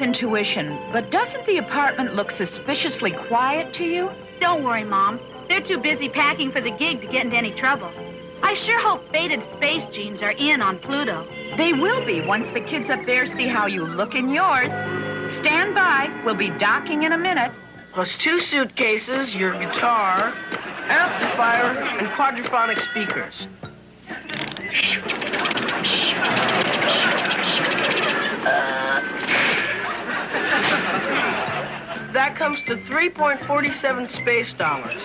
V's intuition, but doesn't the apartment look suspiciously quiet to you? Don't worry, Mom. They're too busy packing for the gig to get into any trouble. I sure hope faded space jeans are in on Pluto. They will be once the kids up there see how you look in yours. Stand by. We'll be docking in a minute. Plus 2 suitcases, your guitar, amplifier, and quadraphonic speakers. That comes to 3.47 space dollars,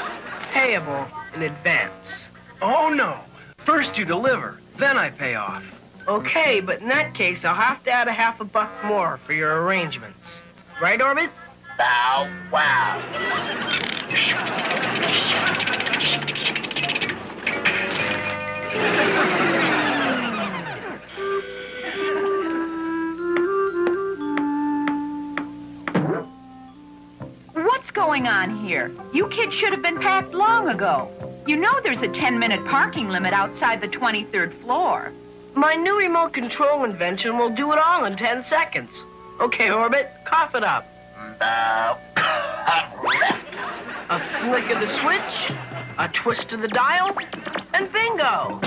payable in advance. Oh, no. First you deliver, then I pay off. Okay, but in that case, I'll have to add $50 more for your arrangements. Right, Orbit? Bow wow. What's going on here? You kids should have been packed long ago. You know there's a 10-minute parking limit outside the 23rd floor. My new remote control invention will do it all in 10 seconds. Okay, Orbit, cough it up. Bow. A flick of the switch, a twist of the dial, and bingo!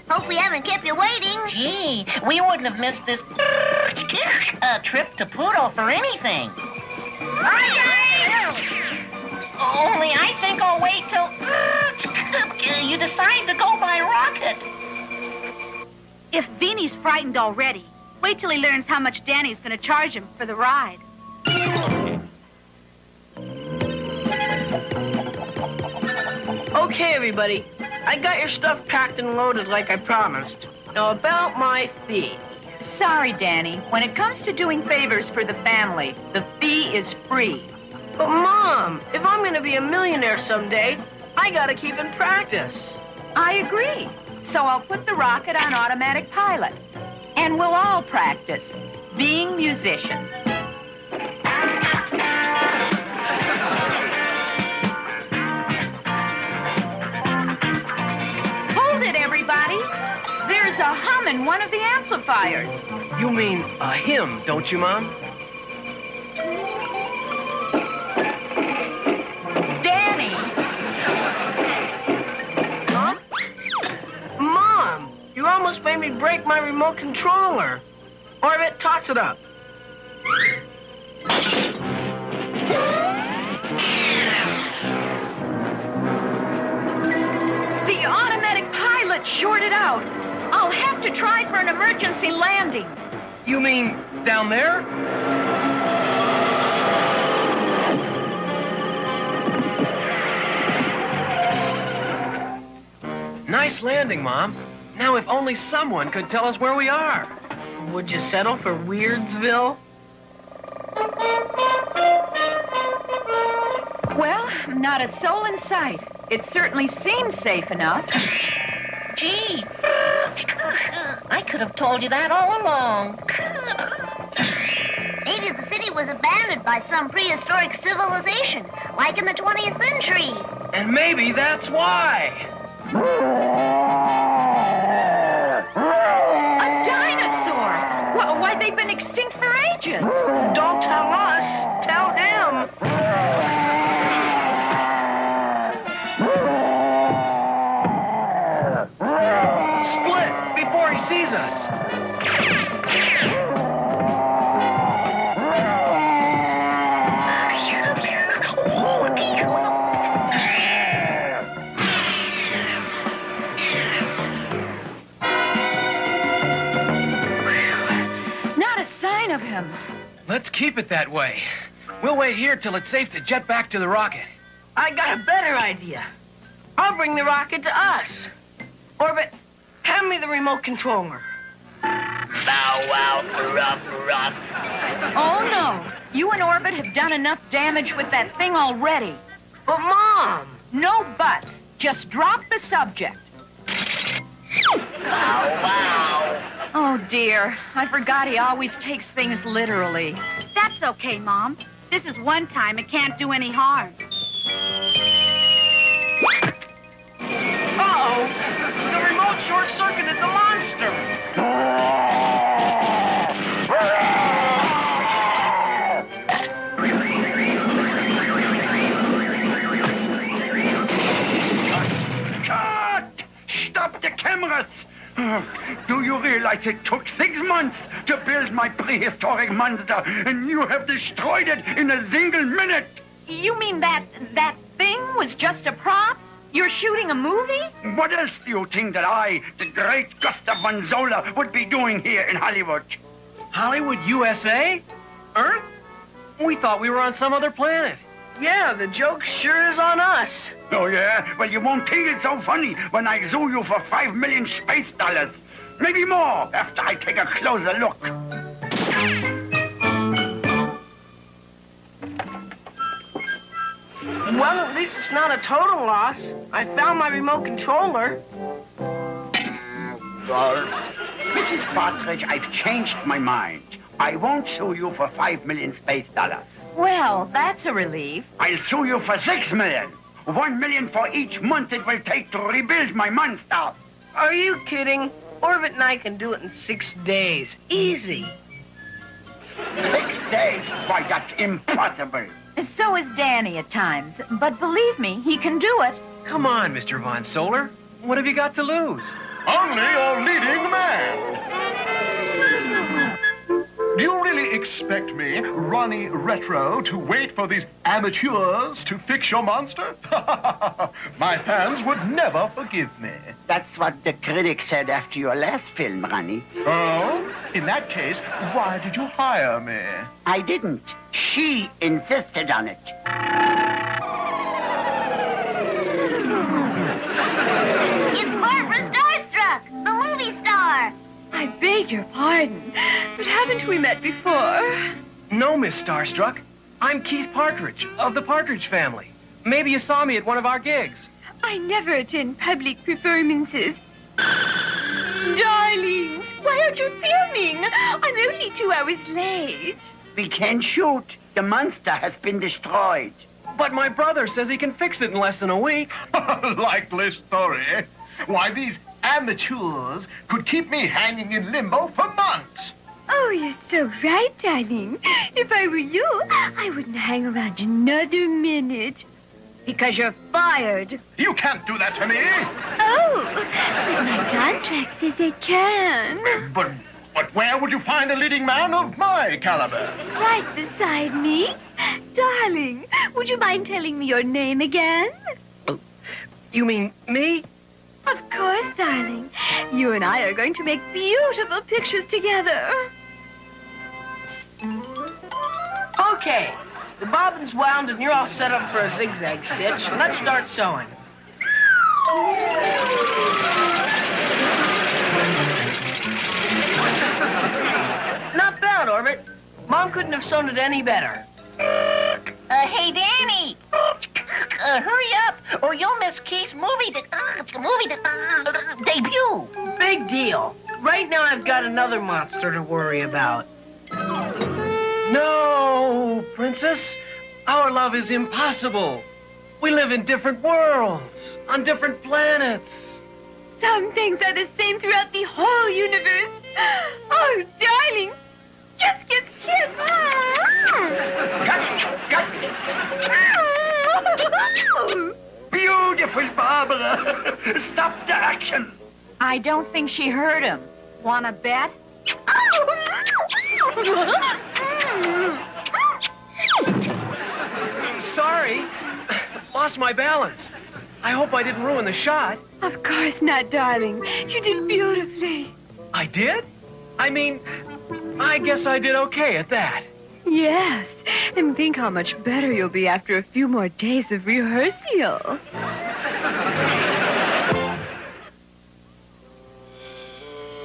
Hope we haven't kept you waiting. Gee, we wouldn't have missed this trip to Pluto for anything. Only I think I'll wait till you decide to go by rocket. If Beanie's frightened already, wait till he learns how much Danny's going to charge him for the ride. Okay, everybody. I got your stuff packed and loaded like I promised. Now, about my fee. Sorry, Danny. When it comes to doing favors for the family, the fee is free. But, Mom, if I'm going to be a millionaire someday, I got to keep in practice. I agree. So I'll put the rocket on automatic pilot. And we'll all practice being musicians. There's a hum in one of the amplifiers. You mean a hymn, don't you, Mom? Danny! Huh? Mom, you almost made me break my remote controller. Orbit, toss it up. The automatic pilot shorted out. I'll have to try for an emergency landing. You mean down there? Nice landing, Mom. Now if only someone could tell us where we are. Would you settle for Weirdsville? Well, not a soul in sight. It certainly seems safe enough. Gee, I could have told you that all along. Maybe the city was abandoned by some prehistoric civilization, like in the 20th century. And maybe that's why. A dinosaur! Why, they've been extinct for ages. Don't tell us, tell him. Split before he sees us. Not a sign of him. Let's keep it that way. We'll wait here till it's safe to jet back to the rocket. I got a better idea. I'll bring the rocket to us. Orbit, hand me the remote controller. Bow wow, rough, rough. Oh, no. You and Orbit have done enough damage with that thing already. But, Mom! No buts. Just drop the subject. Wow. Oh, dear. I forgot he always takes things literally. That's okay, Mom. This is one time it can't do any harm. Uh-oh! The remote short-circuited the monster! Cut! Stop the cameras! Do you realize it took 6 months to build my prehistoric monster, and you have destroyed it in a single minute? You mean that thing was just a prop? You're shooting a movie? What else do you think that I, the great Gustav von Zola, would be doing here in Hollywood? Hollywood, USA? Earth? We thought we were on some other planet. Yeah, the joke sure is on us. Oh, yeah? Well, you won't think it's so funny when I sue you for $5 million space dollars. Maybe more after I take a closer look. Well, at least it's not a total loss. I found my remote controller. Mrs. Partridge, I've changed my mind. I won't sue you for $5 million space dollars. Well, that's a relief. I'll sue you for $6 million. $1 million for each month it will take to rebuild my monster. Are you kidding? Orbit and I can do it in 6 days. Easy. 6 days? Why, that's impossible. So is Danny at times. But believe me, he can do it. Come on, Mr. Von Solar. What have you got to lose? Only your leading man. Do you really expect me, Ronnie Retro, to wait for these amateurs to fix your monster? My fans would never forgive me. That's what the critics said after your last film, Ronnie. Oh? In that case, why did you hire me? I didn't. She insisted on it. It's Barbara Starstruck, the movie star. I beg your pardon, but haven't we met before? No, Miss Starstruck. I'm Keith Partridge, of the Partridge family. Maybe you saw me at one of our gigs. I never attend public performances. Darlings, why aren't you filming? I'm only 2 hours late. We can't shoot. The monster has been destroyed. But my brother says he can fix it in less than a week. Likely story. Why, these amateurs could keep me hanging in limbo for months. Oh, you're so right, darling. If I were you, I wouldn't hang around another minute. Because you're fired. You can't do that to me. Oh, but my contract says I can. But where would you find a leading man of my caliber? Right beside me. Darling, would you mind telling me your name again? You mean me? Of course, darling. You and I are going to make beautiful pictures together. Okay, the bobbin's wound and you're all set up for a zigzag stitch. Let's start sewing. Not bad, Orbit. Mom couldn't have sewn it any better. Hey, Danny. Hurry up, or you'll miss Keith's movie debut. Big deal. Right now I've got another monster to worry about. No, Princess. Our love is impossible. We live in different worlds, on different planets. Some things are the same throughout the whole universe. Oh, darling, just kiss. Cut! Beautiful, Barbara. Stop the action. I don't think she heard him. Wanna bet? Sorry. Lost my balance. I hope I didn't ruin the shot. Of course not, darling. You did beautifully. I did? I mean, I guess I did okay at that. Yes, and think how much better you'll be after a few more days of rehearsal.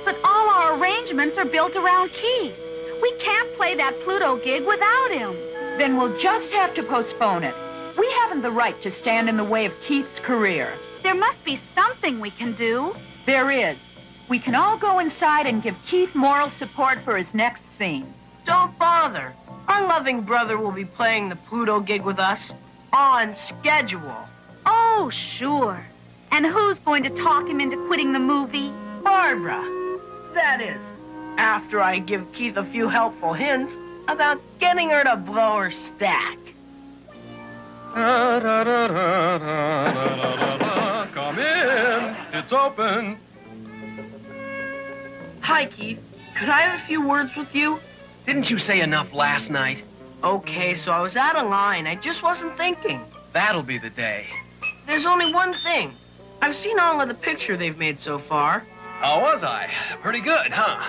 But all our arrangements are built around Keith. We can't play that Pluto gig without him. Then we'll just have to postpone it. We haven't the right to stand in the way of Keith's career. there must be something we can do. There is. We can all go inside and give Keith moral support for his next scene. Don't bother. Our loving brother will be playing the Pluto gig with us on schedule. Oh, sure. And who's going to talk him into quitting the movie? Barbara. That is, after I give Keith a few helpful hints about getting her to blow her stack. Come in. It's open. Hi, Keith. Could I have a few words with you? Didn't you say enough last night? Okay, so I was out of line. I just wasn't thinking. That'll be the day. There's only one thing. I've seen all of the picture they've made so far. How was I? Pretty good, huh?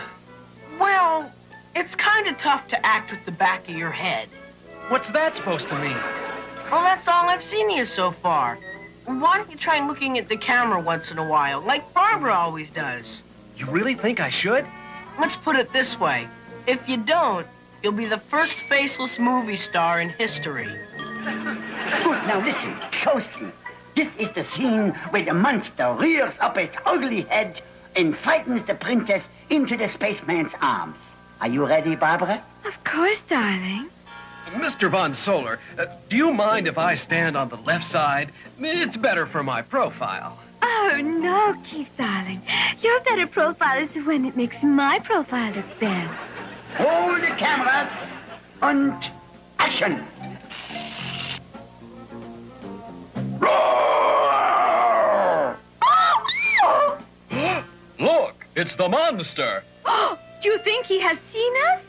Well, it's kind of tough to act with the back of your head. What's that supposed to mean? Well, that's all I've seen of you so far. Why don't you try looking at the camera once in a while, like Barbara always does? You really think I should? Let's put it this way. If you don't, you'll be the first faceless movie star in history. Good, now listen closely. This is the scene where the monster rears up its ugly head and frightens the princess into the spaceman's arms. Are you ready, Barbara? Of course, darling. Mr. Von Solar, do you mind if I stand on the left side? It's better for my profile. Oh, no, Keith, darling. Your better profile is the one that makes my profile look best. Hold the cameras and action. Roar! Look, it's the monster. Do you think he has seen us?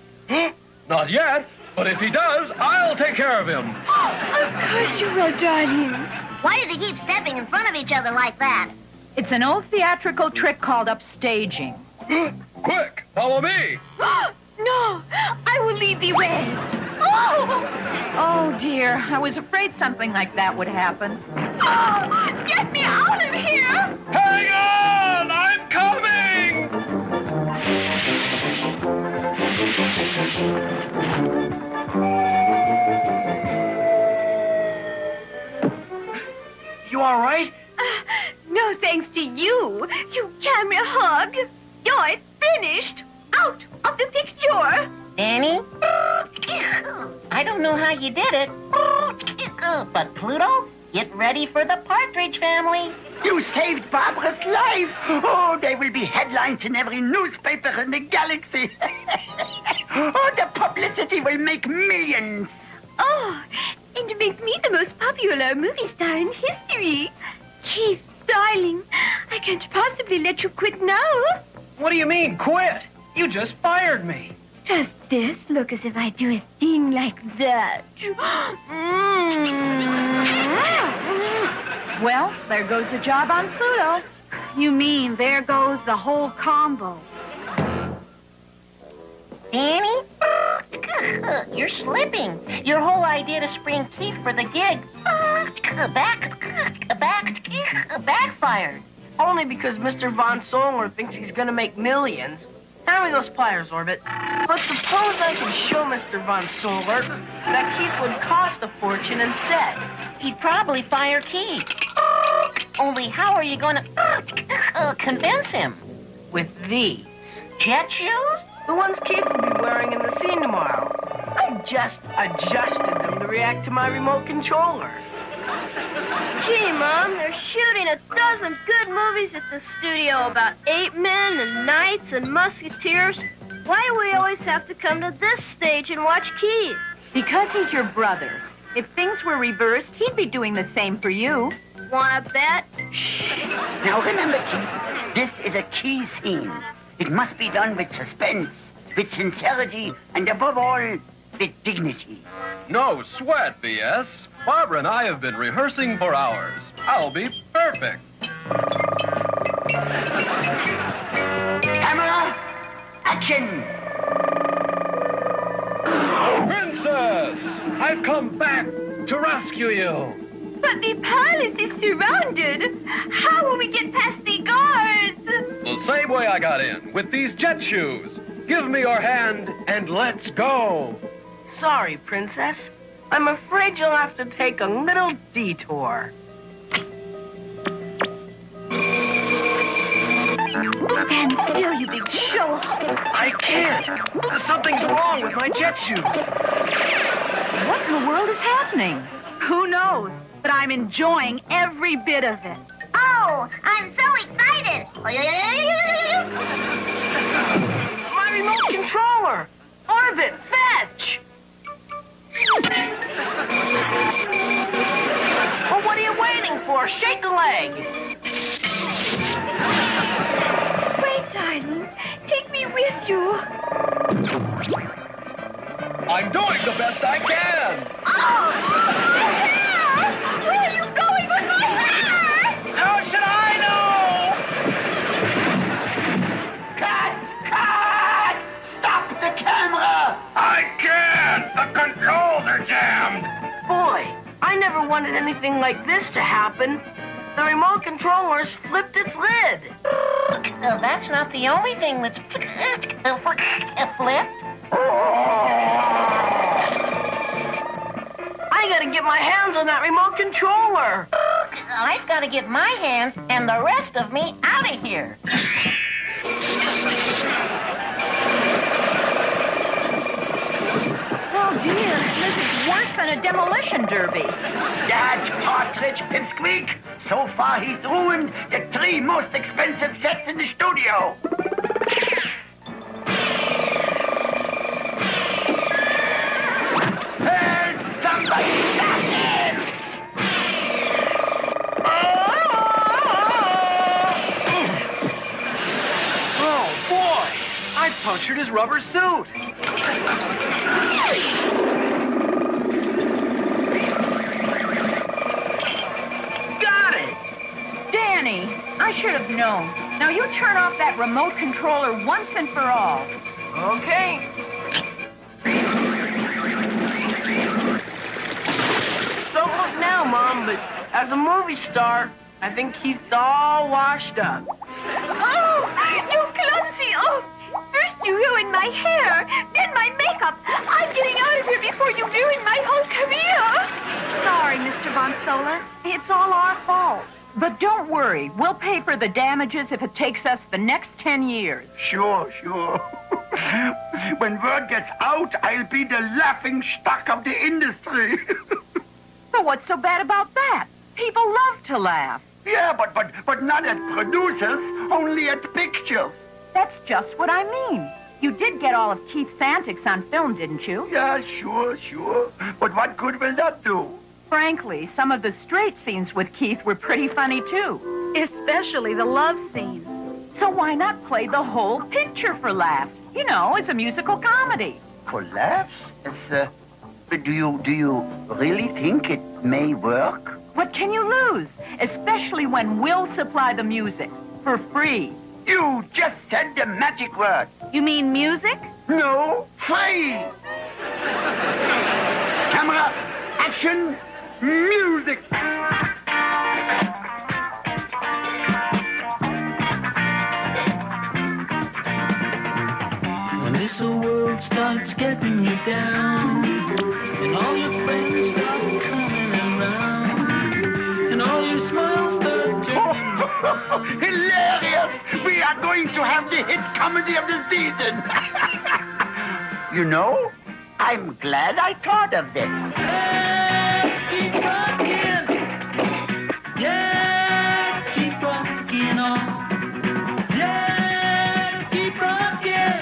Not yet, but if he does, I'll take care of him. Of course you will, darling. Why do they keep stepping in front of each other like that? It's an old theatrical trick called upstaging. Quick, follow me. No, I will lead the way. Oh! Oh, dear. I was afraid something like that would happen. Oh, get me out of here! Hang on! I'm coming! You all right? No thanks to you, you camera hog. You're finished. Out of the picture. Danny? I don't know how you did it. But Pluto, get ready for the Partridge Family. You saved Barbara's life. Oh, there will be headlines in every newspaper in the galaxy. Oh, the publicity will make millions. Oh, and to make me the most popular movie star in history. Keith, darling, I can't possibly let you quit now. What do you mean, quit? You just fired me. Does this look as if I do a thing like that? Well, there goes the job on Pluto. You mean there goes the whole combo? Danny? You're slipping. Your whole idea to spring Keith for the gig backfired. Only because Mr. Von Solar thinks he's gonna make millions. Hand me those pliers, Orbit. But suppose I can show Mr. Von Solar that Keith would cost a fortune instead. He'd probably fire Keith. Only how are you going to convince him? With these. Jet shoes? The ones Keith will be wearing in the scene tomorrow. I just adjusted them to react to my remote controller. Gee, Mom, they're shooting a dozen good movies at the studio about ape men and knights and musketeers. Why do we always have to come to this stage and watch Keith? Because he's your brother. If things were reversed, he'd be doing the same for you. Wanna bet? Now remember, Keith, this is a key scene. It must be done with suspense, with sincerity, and above all, with dignity. No sweat, BS. Barbara and I have been rehearsing for hours. I'll be perfect. Camera, action! Princess! I've come back to rescue you. But the palace is surrounded. How will we get past the guards? The same way I got in, with these jet shoes. Give me your hand and let's go. Sorry, Princess. I'm afraid you'll have to take a little detour. big show. I can't. Something's wrong with my jet shoes. What in the world is happening? Who knows? But I'm enjoying every bit of it. Oh, I'm so excited. My remote controller! Orbit, fetch! Well, what are you waiting for? Shake a leg! Wait, darling. Take me with you. I'm doing the best I can. Oh, my hair! Where are you going with my hair? How should I know? Cut! Stop the camera! I can't. The controls are jammed. Boy, I never wanted anything like this to happen. The remote controller's flipped its lid. That's not the only thing that's flipped. I gotta get my hands on that remote controller. I've got to get my hands and the rest of me out of here. Oh, dear. This is worse than a demolition derby. That partridge, Pipsqueak. So far, he's ruined the 3 most expensive sets in the studio. Help! Somebody stop him! Oh, boy. I punctured his rubber suit. Got it. Danny, I should have known. Now you turn off that remote controller once and for all. Okay. Don't look now, Mom, but as a movie star, I think Keith's all washed up. Oh, you clumsy. Oh, first you ruined my hair, then my makeup. I'm getting out of here before you ruin my whole career. Sorry, Mr. Von Solar. It's all our fault. But don't worry. We'll pay for the damages if it takes us the next 10 years. Sure. When word gets out, I'll be the laughing stock of the industry. But what's so bad about that? People love to laugh. Yeah, but not at producers, only at pictures. That's just what I mean. You did get all of Keith's antics on film, didn't you? Yeah, sure. But what good will that do? Frankly, some of the straight scenes with Keith were pretty funny, too. Especially the love scenes. So why not play the whole picture for laughs? You know, it's a musical comedy. For laughs? Do you really think it may work? What can you lose? Especially when we'll supply the music for free. You just said the magic word. You mean music? No, free. Camera, action, music. When this whole world starts getting you down, and all your friends start coming around, and all your smiles start turning. Hilarious! We are going to have the hit comedy of the season. You know, I'm glad I thought of this. Let's keep rocking. Yeah, keep rocking on. Yeah, keep rocking.